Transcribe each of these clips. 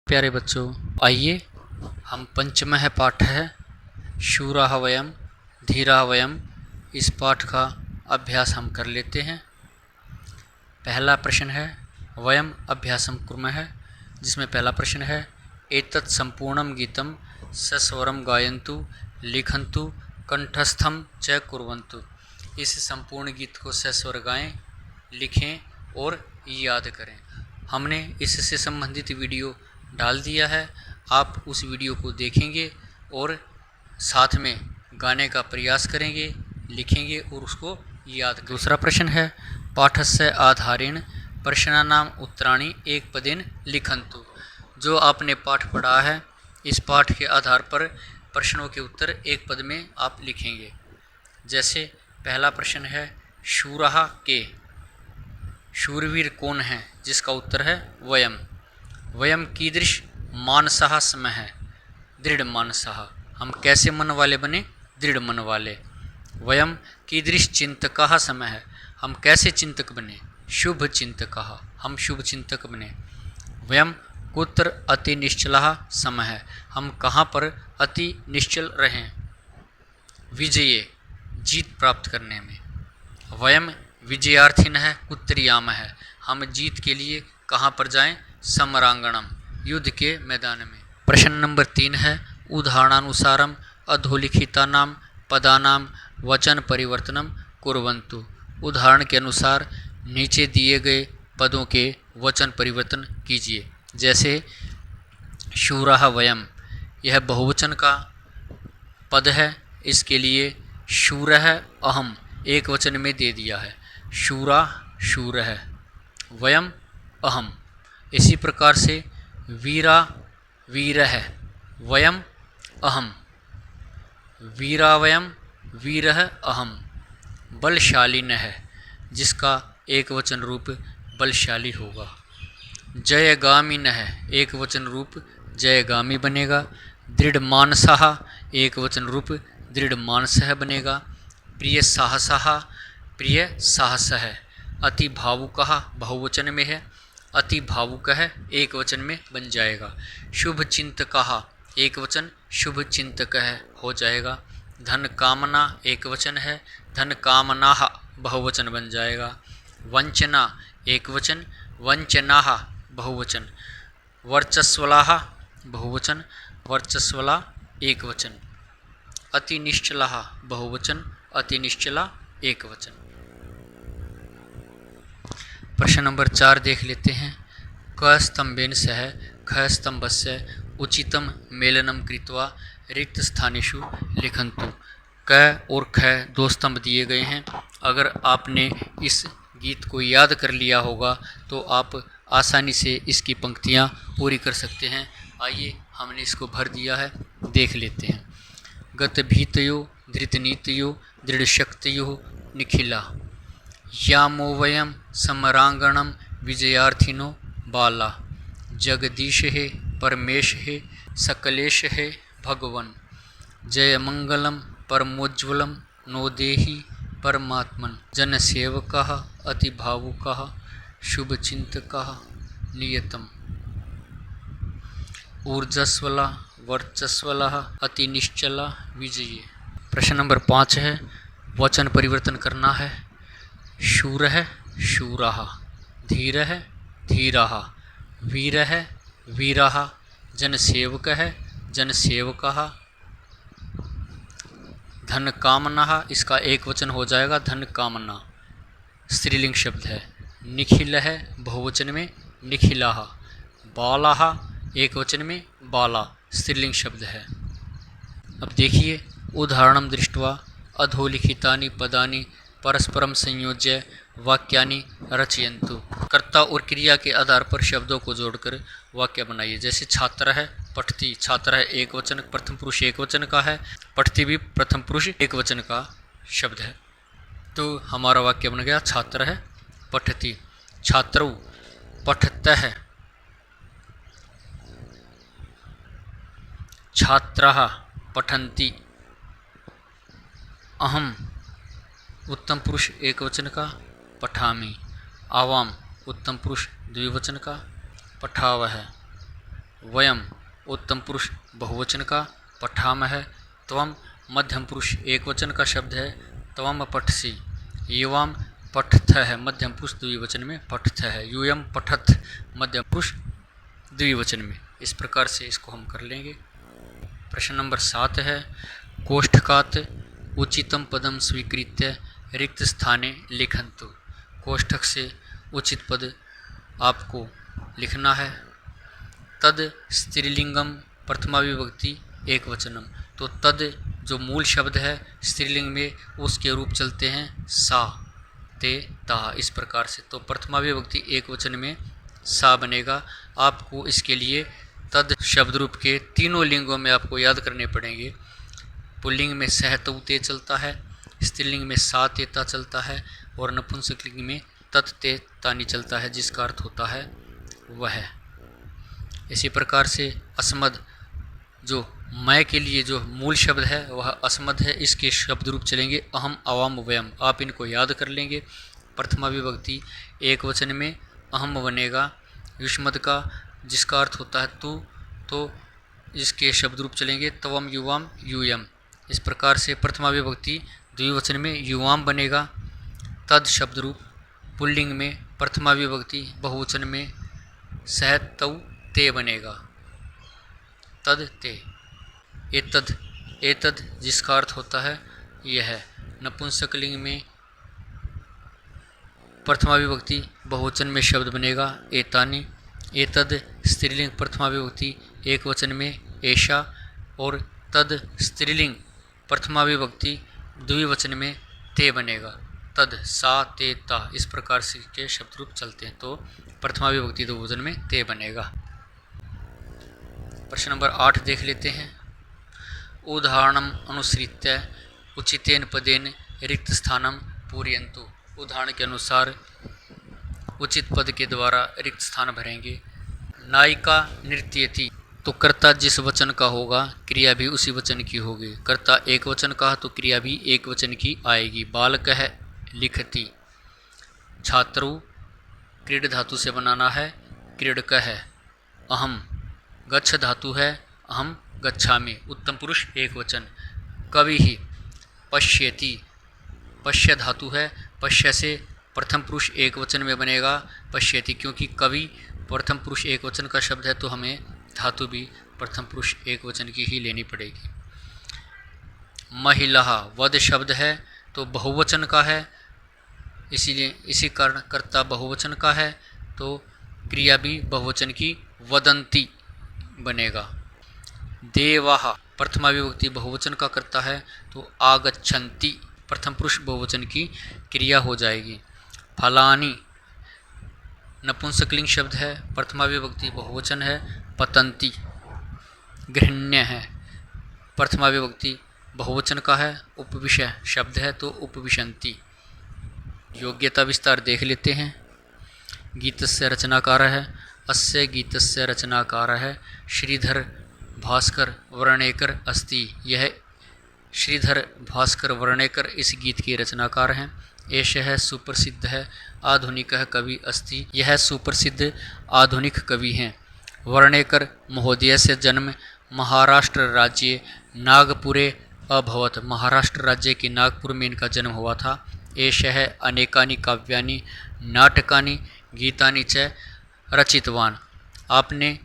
प्यारे बच्चों, आइए हम पंचमः पाठ है शूराः वयं धीराः वयं, इस पाठ का अभ्यास हम कर लेते हैं। पहला प्रश्न है वयम अभ्यासम कुर्मः, जिसमें पहला प्रश्न है एतत् संपूर्णं गीतं सस्वरं गायन्तु लिखन्तु कंठस्थं च कुर्वन्तु। इस संपूर्ण गीत को सस्वर गाएं, लिखें और याद करें। हमने इससे संबंधित वीडियो डाल दिया है, आप उस वीडियो को देखेंगे और साथ में गाने का प्रयास करेंगे, लिखेंगे और उसको याद करेंगे। दूसरा प्रश्न है पाठस्य आधारेण प्रश्नानाम उत्तराणि एक पदेन लिखन्तु। जो आपने पाठ पढ़ा है, इस पाठ के आधार पर प्रश्नों के उत्तर एक पद में आप लिखेंगे। जैसे पहला प्रश्न है शूरः के, शूरवीर कौन है, जिसका उत्तर है वयम। वयम कीदृश मानसः स्मः, दृढ़ मानसः, हम कैसे मन वाले बने, दृढ़ मन वाले। वयम कीदृश चिंतकः स्मः, हम कैसे चिंतक बने, शुभ चिंतकः, हम शुभ चिंतक बने। वयम कुत्र अति निश्चलः स्मः, हम कहाँ पर अति निश्चल रहें, विजये, जीत प्राप्त करने में। वयम विजयार्थिनः कुत्र यामः, हम जीत के लिए कहाँ पर जाएं, समरांगणम, युद्ध के मैदान में। प्रश्न नंबर 3 है उदाहरणानुसारम अधोलिखितानाम पदानाम वचन परिवर्तनम कुर्वन्तु। उदाहरण के अनुसार नीचे दिए गए पदों के वचन परिवर्तन कीजिए। जैसे शूरः वयम, यह बहुवचन का पद है, इसके लिए शूरः अहम एक वचन में दे दिया है, शूरा शूरः, वयम अहम। इसी प्रकार से वीरा वीरः, वयम अहम, वीरावयम वीरः अहम। बलशालिनः, जिसका एक वचन रूप बलशाली होगा। जयगामिनः, एक वचन रूप जयगामी बनेगा। दृढ़ मानसः, एक वचन रूप दृढ़ मानसः बनेगा। प्रिय साहसः, प्रिय साहसः। अति भावुकः बहुवचन में है, अति भावुक है एक वचन में बन जाएगा। शुभ चिंतकः, एक वचन शुभ चिंतक है हो जाएगा। धन कामना एक वचन है, धन कामनाः बहुवचन बन जाएगा। वंचना एक वचन, वंचनाः बहुवचन। वर्चस्वलाः बहुवचन, वर्चस्वला एक वचन। अति निश्चलाः बहुवचन, अति निश्चला एक वचन। प्रश्न नंबर 4 देख लेते हैं। क स्तंभेन सह ख स्तंभस्य उचितम मेलनम कृत्वा रिक्त स्थानेषु लिखन्तु। क और ख दो स्तंभ दिए गए हैं। अगर आपने इस गीत को याद कर लिया होगा तो आप आसानी से इसकी पंक्तियाँ पूरी कर सकते हैं। आइए हमने इसको भर दिया है, देख लेते हैं। गतभीतयो धृतनीतयो दृढ़शक्तयो निखिला, यामो वयम समरांगणम विजयार्थिनो बाला। जगदीश है परमेश है सकलेश है भगवन। जय मंगलम परमोज्वलम नो देहि परमात्मन। जनसेवकः अतिभावुकः शुभचिंतकः नियतम। ऊर्जस्वला वर्चस्वला अतिनिश्चला विजयी। प्रश्न नंबर 5 है वचन परिवर्तन करना है। शूरः शूराः, धीरः धीराः, वीरः वीराः, जनसेवकः जनसेवकाः। धन कामनाः, इसका एक वचन हो जाएगा धन कामना, स्त्रीलिंग शब्द है। निखिलः बहुवचन में निखिलाः। बालाः एक वचन में बाला, स्त्रीलिंग शब्द है। अब देखिए उदाहरणं दृष्ट्वा अधोलिखितानि पदानि परस्परम संयोज्य वाक्यानि रचयन्तु। कर्ता और क्रिया के आधार पर शब्दों को जोड़कर वाक्य बनाइए। जैसे छात्र है पठती, छात्र है एक वचन प्रथम पुरुष एक वचन का है, पठती भी प्रथम पुरुष एक वचन का शब्द है। तो हमारा वाक्य बन गया छात्र है पठती, छात्रौ पठतः, छात्राः पठन्ति। अहम उत्तम पुरुष एक वचन का, पठामि। आवाम उत्तम पुरुष द्विवचन का, पठावः। वयम उत्तम पुरुष बहुवचन का, पठामः त्वम मध्यम पुरुष एक वचन का शब्द है, त्वम पठसि। युवाम पठथ है मध्यम पुरुष द्विवचन में, पठथ है। यूयम पठथ मध्यम पुरुष द्विवचन में। इस प्रकार से इसको हम कर लेंगे। प्रश्न नंबर 7 है, कोष्ठकात् उचितम पदम स्वीकृत्य रिक्त स्थाने लिखन्तु। कोष्ठक से उचित पद आपको लिखना है। तद स्त्रीलिंगम प्रथमा विभक्ति एक वचनम। तो तद जो मूल शब्द है स्त्रीलिंग में, उसके रूप चलते हैं सा, ते, ता, इस प्रकार से। तो प्रथमा विभक्ति एक वचन में सा बनेगा। आपको इसके लिए तद शब्द रूप के तीनों लिंगों में आपको याद करने पड़ेंगे। पुल्लिंग में सह तु ते चलता है, स्त्रीलिंग में सा ते ता चलता है, और नपुंसकलिंग में तत् ते तानी चलता है, जिसका अर्थ होता है वह। इसी प्रकार से अस्मद जो मैं के लिए जो मूल शब्द है वह अस्मद है। इसके शब्द रूप चलेंगे अहम, अवाम, वयम। आप इनको याद कर लेंगे। प्रथमा विभक्ति एक वचन में अहम बनेगा युष्मद का, जिसका अर्थ होता है तू। तो इसके शब्द रूप चलेंगे तवम, युवाम, यूयम। इस प्रकार से प्रथमा विभक्ति द्विवचन में युवाम बनेगा। तद शब्द रूप पुल्लिंग में प्रथमा विभक्ति बहुवचन में सह तौ ते बनेगा, तद ते। एतद, एतद जिसका अर्थ होता है यह। नपुंसकलिंग में प्रथमा विभक्ति बहुवचन में शब्द बनेगा एतानी। एतद स्त्रीलिंग प्रथमा विभक्ति एक वचन में ऐशा, और तद स्त्रीलिंग प्रथमा विभक्ति द्विवचन में ते बनेगा, तद, सा, ते, ता। इस प्रकार से के शब्द रूप चलते हैं। तो प्रथमा विभक्ति द्विवचन में ते बनेगा। प्रश्न नंबर 8 देख लेते हैं। उदाहरणम अनुसृत्य उचितेन पदेन रिक्त स्थानम पूरयन्तु। उदाहरण के अनुसार उचित पद के द्वारा रिक्त स्थान भरेंगे। नायिका नृत्यति, तो कर्ता जिस वचन का होगा क्रिया भी उसी वचन की होगी। कर्ता एक वचन का तो क्रिया भी एक वचन की आएगी। बालक है लिखति। छात्रु क्रीड धातु से बनाना है, क्रीडक है। अहम गच्छ धातु है, अहम गच्छामि। उत्तम पुरुष एक वचन। कवि ही पश्यति, पश्य धातु है, पश्य से प्रथम पुरुष एक वचन में बनेगा पश्यति, क्योंकि कवि प्रथम पुरुष एक वचन का शब्द है तो हमें धातु भी प्रथम पुरुष एक वचन की ही लेनी पड़ेगी। महिला वद शब्द है तो बहुवचन का है, इसीलिए इसी कारण कर्ता बहुवचन का है तो क्रिया भी बहुवचन की वदंती बनेगा। देवाः प्रथमा विभक्ति बहुवचन का कर्ता है तो आगच्छन्ति प्रथम पुरुष बहुवचन की क्रिया हो जाएगी। फलानी नपुंसकलिंग शब्द है, प्रथमा विभक्ति बहुवचन है, पतंती। गृह्ण्य है, प्रथमा विभक्ति बहुवचन का है, उपविशय शब्द है तो उपविशन्ति। योग्यता विस्तार देख लेते हैं। गीतस्य रचनाकार है, अस्य गीतस्य रचनाकार है श्रीधर भास्कर वर्णेकर अस्ति। यह श्रीधर भास्कर वर्णेकर इस गीत के रचनाकार हैं। एषः सुप्रसिद्ध है आधुनिक कवि अस्ति। यह सुप्रसिद्ध आधुनिक कवि हैं। वर्णेकर महोदय से जन्म महाराष्ट्र राज्य नागपुरे अभवत। महाराष्ट्र राज्य के नागपुर में इनका जन्म हुआ था। एषः अनेकानि काव्यानि नाटकानि गीतानि च रचितवान। आपने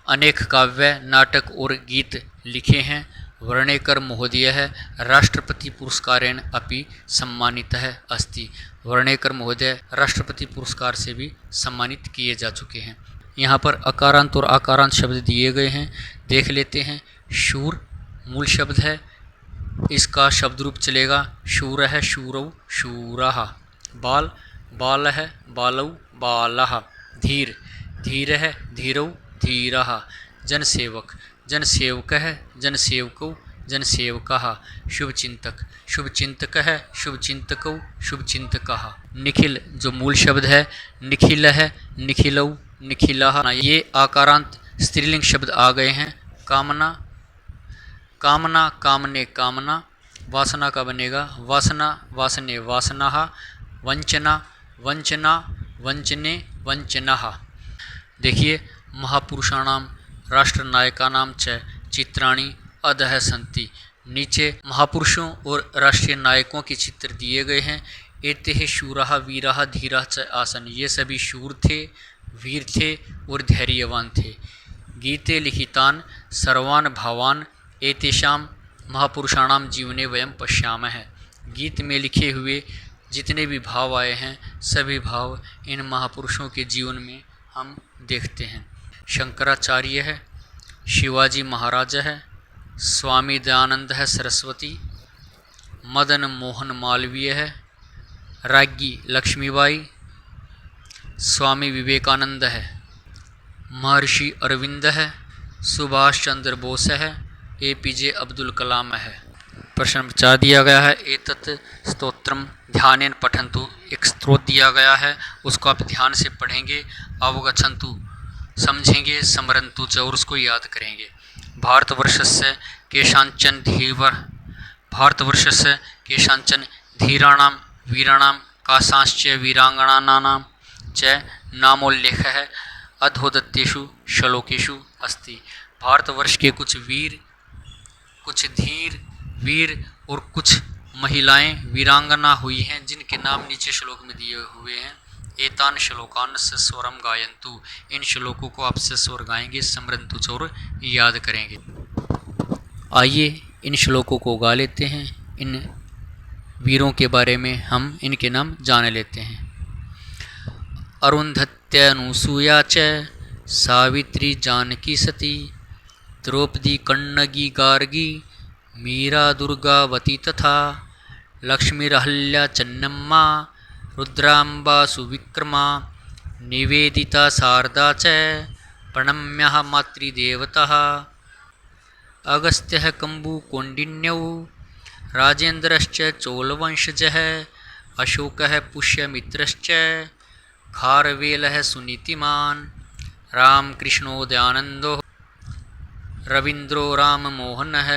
अनेक काव्य, नाटक और गीत लिखे हैं। वर्णेकर महोदय है राष्ट्रपति पुरस्कारेण अपि सम्मानितः अस्ति। वर्णेकर महोदय राष्ट्रपति पुरस्कार से भी सम्मानित किए जा चुके हैं। यहाँ पर अकारांत और आकारांत शब्द दिए गए हैं, देख लेते हैं। शूर मूल शब्द है, इसका शब्द रूप चलेगा शूर है, शूरौ, शूराः। बाल बाल है, बालौ, बालाः। धीर धीर है, धीरौ, धीराः। जनसेवक जनसेवक है, जनसेवकौ, जनसेवकाः। शुभचिंतक शुभचिंतक है, शुभचिंतकौ, शुभचिंतकाः। निखिल जो मूल शब्द है निखिल है, निखिलौ, निखिलाः। ये आकारांत स्त्रीलिंग शब्द आ गए हैं। कामना कामना, कामने, कामना। वासना का बनेगा वासना, वासने, वासनाः। वंचना वंचना, वंचने, वंचनाः। देखिए महापुरुषाणां राष्ट्रनायकानां च चित्राणि अधः सन्ति। नीचे महापुरुषों और राष्ट्रीय नायकों के चित्र दिए गए हैं। एते शूराः वीराः धीराः च आसन्। ये सभी शूर थे, वीर थे और धैर्यवान थे। गीते लिखितान् सर्वान् भावान् एतेषां महापुरुषाणां जीवने वयं पश्यामः। गीत में लिखे हुए जितने भी भाव आए हैं सभी भाव इन महापुरुषों के जीवन में हम देखते हैं। शंकराचार्य है, शिवाजी महाराज है, स्वामी दयानंद है सरस्वती, मदन मोहन मालवीय है, राज्ञी लक्ष्मीबाई, स्वामी विवेकानंद है, महर्षि अरविंद है, सुभाष चंद्र बोस है, APJ अब्दुल कलाम है। प्रश्न नंबर 4 दिया गया है, एतत् स्तोत्रम ध्यानेन पठन्तु। एक स्त्रोत दिया गया है, उसको आप ध्यान से पढ़ेंगे, अवगच्छन्तु समझेंगे, स्मरन्तु च और उसको याद करेंगे। भारतवर्षस्य केषाञ्चन धीराणां वीराणां कासांश्च वीरांगनानां च नामोल्लेखः अधोदत्तेषु श्लोकेषु अस्ति। भारतवर्ष के कुछ वीर, कुछ धीर वीर और कुछ महिलाएं वीरांगना हुई हैं जिनके नाम नीचे श्लोक में दिए हुए हैं। एतान श्लोकान से स्वरम गायन्तु। इन श्लोकों को आपसे स्वर गाएंगे, स्मरन्तु च और याद करेंगे। आइए इन श्लोकों को गा लेते हैं। इन वीरों के बारे में हम इनके नाम जान लेते हैं। अरुंधत्यनुसूया च सावित्री जानकी सती, द्रौपदी कन्नगी गार्गी, मीरा दुर्गावती तथा लक्ष्मीरहल्या चन्नम्मा, रुद्राम्बा सुविक्रमा, निवेदिता शारदा च प्रणम्यः मातृदेवतः। अगस्त्यः कम्बुकोण्डिन्यौ, राजेन्द्रश्च चोलवंशजः, अशोकः पुष्यमित्रश्च, खारवेलः सुनीतिमान्, रामकृष्णो दयानन्दो, रवीन्द्रो राममोहनः,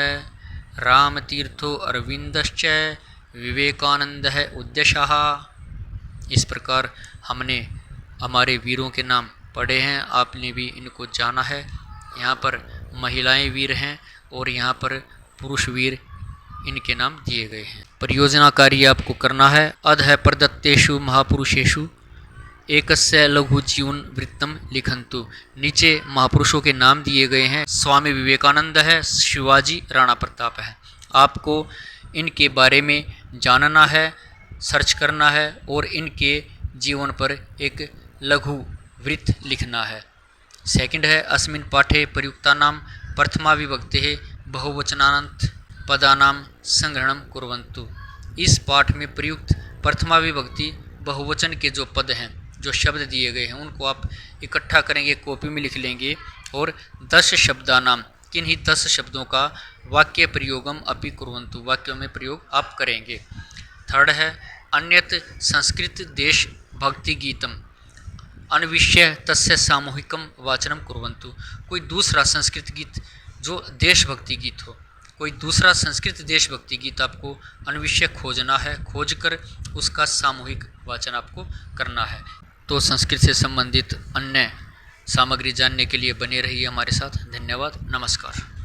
रामतीर्थो अरविन्दश्च, विवेकानन्दः उद्यशः। इस प्रकार हमने हमारे वीरों के नाम पढ़े हैं, आपने भी इनको जाना है। यहाँ पर महिलाएं वीर हैं और यहाँ पर पुरुष वीर इनके नाम दिए गए हैं। परियोजना कार्य आपको करना है। अधः प्रदत्तेषु महापुरुषेषु एकस्य लघु जीवन वृत्तम लिखन्तु। नीचे महापुरुषों के नाम दिए गए हैं। स्वामी विवेकानंद है, शिवाजी, राणा प्रताप है। आपको इनके बारे में जानना है, सर्च करना है और इनके जीवन पर एक लघु वृत्त लिखना है। सेकंड है अस्मिन् पाठे प्रयुक्तानां प्रथमा विभक्तेः बहुवचनान्त पदानां संग्रहणं कुर्वन्तु। इस पाठ में प्रयुक्त प्रथमा विभक्ति बहुवचन के जो पद हैं, जो शब्द दिए गए हैं, उनको आप इकट्ठा करेंगे, कॉपी में लिख लेंगे और 10 शब्दानाम, किन्हीं 10 शब्दों का वाक्य प्रयोगम अपि कुर्वन्तु, वाक्यों में प्रयोग आप करेंगे। थर्ड है अन्यत संस्कृत देश भक्ति गीतम अन्विष्य तस्य सामूहिकम वाचनम कुर्वन्तु। कोई दूसरा संस्कृत गीत जो देशभक्ति गीत हो, कोई दूसरा संस्कृत देशभक्ति गीत आपको अन्विष्य खोजना है, खोजकर उसका सामूहिक वाचन आपको करना है। तो संस्कृत से संबंधित अन्य सामग्री जानने के लिए बने रहिए हमारे साथ। धन्यवाद, नमस्कार।